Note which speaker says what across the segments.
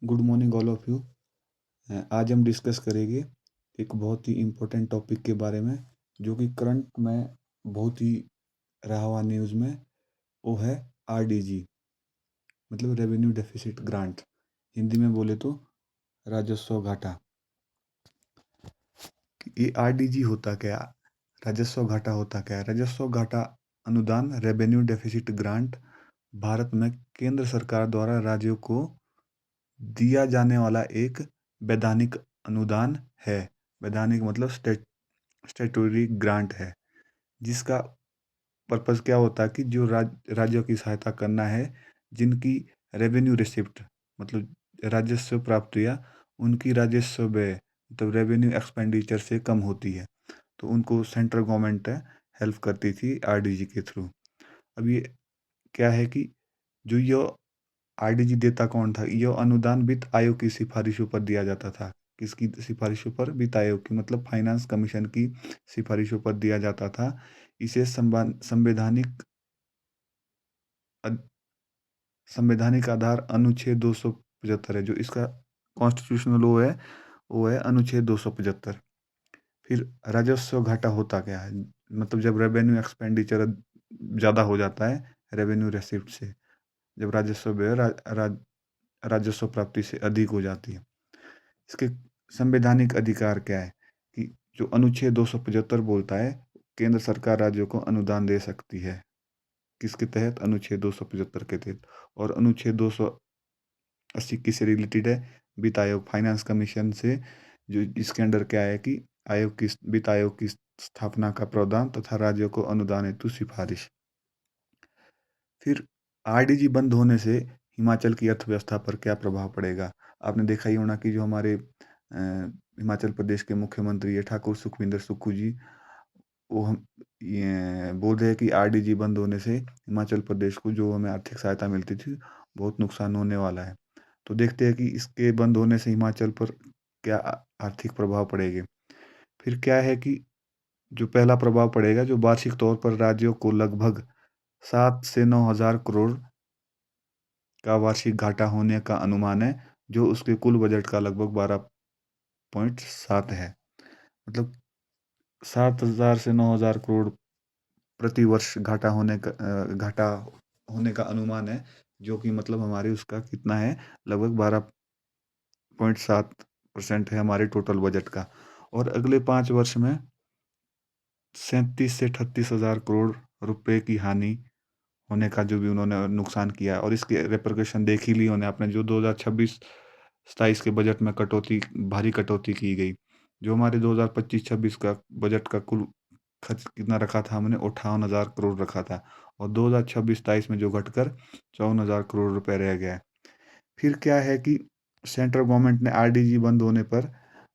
Speaker 1: Good morning all of you. आज हम discuss करेंगे एक बहुत ही इम्पोर्टेंट टॉपिक के बारे में जो कि करंट में बहुत ही रहा हुआ न्यूज़ में। वो है आरडीजी, मतलब रेवेन्यू डेफिसिट ग्रांट। हिंदी में बोले तो राजस्व घाटा। ये आरडीजी होता क्या, राजस्व घाटा होता क्या है? राजस्व घाटा अनुदान, रेवेन्यू डेफिसिट ग्रांट, भारत में केंद्र सरकार द्वारा राज्यों को दिया जाने वाला एक वैधानिक अनुदान है। वैधानिक मतलब स्टेटूटरी ग्रांट है, जिसका पर्पस क्या होता है कि जो राज्यों की सहायता करना है, जिनकी रेवेन्यू रिसिप्ट मतलब राजस्व प्राप्तियाँ उनकी राजस्व व्यय मतलब रेवेन्यू एक्सपेंडिचर से कम होती है, तो उनको सेंट्रल गवर्नमेंट हेल्प करती थी आरडीजी के थ्रू। अब ये क्या है कि जो ये आरडीजी देता कौन था? यह अनुदान वित्त आयोग की सिफारिशों पर दिया जाता था। किसकी सिफारिशों पर? वित्त आयोग की, मतलब फाइनेंस कमीशन की सिफारिशों पर दिया जाता था। इसे संवैधानिक आधार अनुच्छेद 275 है। जो इसका कॉन्स्टिट्यूशनल वो है, वो है अनुच्छेद 275। फिर राजस्व घाटा होता क्या है? मतलब जब रेवेन्यू एक्सपेंडिचर ज़्यादा हो जाता है रेवेन्यू रेसिप्ट से, जब राजस्व व्यय राजस्व प्राप्ति से अधिक हो जाती है। इसके संवैधानिक अधिकार क्या है कि जो अनुच्छेद 275 बोलता है, केंद्र सरकार राज्यों को अनुदान दे सकती है। किसके तहत? अनुच्छेद 275 के तहत। और अनुच्छेद 280 किससे रिलेटेड है? वित्त आयोग, फाइनेंस कमीशन से। जो इसके अंडर क्या है कि वित्त आयोग की स्थापना का प्रावधान तथा राज्यों को अनुदान हेतु सिफारिश। फिर आरडीजी बंद होने से हिमाचल की अर्थव्यवस्था पर क्या प्रभाव पड़ेगा? आपने देखा ही होना कि जो हमारे हिमाचल प्रदेश के मुख्यमंत्री है ठाकुर सुखविंदर सुक्खू जी, वो हम ये बोल रहे हैं कि आरडीजी बंद होने से हिमाचल प्रदेश को जो हमें आर्थिक सहायता मिलती थी बहुत नुकसान होने वाला है। तो देखते हैं कि इसके बंद होने से हिमाचल पर क्या आर्थिक प्रभाव पड़ेंगे। फिर क्या है कि जो पहला प्रभाव पड़ेगा, जो वार्षिक तौर पर राज्यों को लगभग 7 से 9 हज़ार करोड़ का वार्षिक घाटा होने का अनुमान है, जो उसके कुल बजट का लगभग 12.7 है। मतलब 7 से 9 हज़ार करोड़ प्रति वर्ष घाटा होने का अनुमान है, जो कि मतलब हमारे उसका कितना है, लगभग 12.7% है हमारे टोटल बजट का। और अगले 5 वर्ष में 37 से 38 हज़ार करोड़ रुपए की हानि होने का जो भी उन्होंने नुकसान किया है। और इसके रेपरकशन देख ही ली उन्होंने, आपने जो 2026-27 के बजट में भारी कटौती की गई। जो हमारे 2025-26 का बजट का कुल खर्च कितना रखा था हमने? 58 हज़ार करोड़ रखा था, और 2026-27 में जो घटकर 54 हज़ार करोड़ रुपए रह गया है। फिर क्या है कि सेंट्रल गवर्नमेंट ने आरडीजी बंद होने पर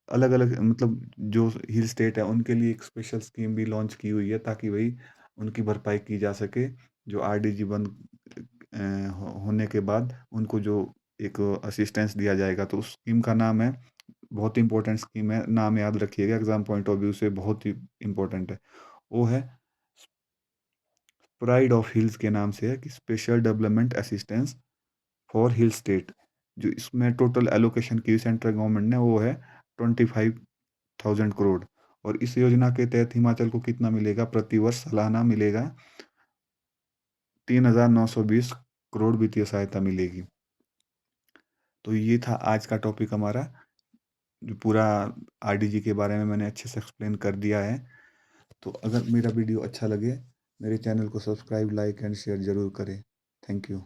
Speaker 1: अलग अलग मतलब जो हिल स्टेट है उनके लिए एक स्पेशल स्कीम भी लॉन्च की हुई है, ताकि वही उनकी भरपाई की जा सके। जो आरडीजी बंद होने के बाद उनको जो एक असिस्टेंस दिया जाएगा, तो उस स्कीम का नाम है, बहुत ही इंपॉर्टेंट स्कीम है, नाम याद रखिएगा, एग्जाम पॉइंट ऑफ व्यू से बहुत ही इंपॉर्टेंट है। वो है प्राइड ऑफ हिल्स के नाम से है, कि special development assistance for hill state. जो इसमें टोटल एलोकेशन की सेंट्रल गवर्नमेंट ने, वो है 25,000 करोड़। और इस योजना के तहत हिमाचल को कितना मिलेगा? प्रति वर्ष सालाना मिलेगा 3,920 करोड़ वित्तीय सहायता मिलेगी। तो ये था आज का टॉपिक हमारा, जो पूरा आरडीजी के बारे में मैंने अच्छे से एक्सप्लेन कर दिया है। तो अगर मेरा वीडियो अच्छा लगे, मेरे चैनल को सब्सक्राइब, लाइक एंड शेयर ज़रूर करें। Thank you.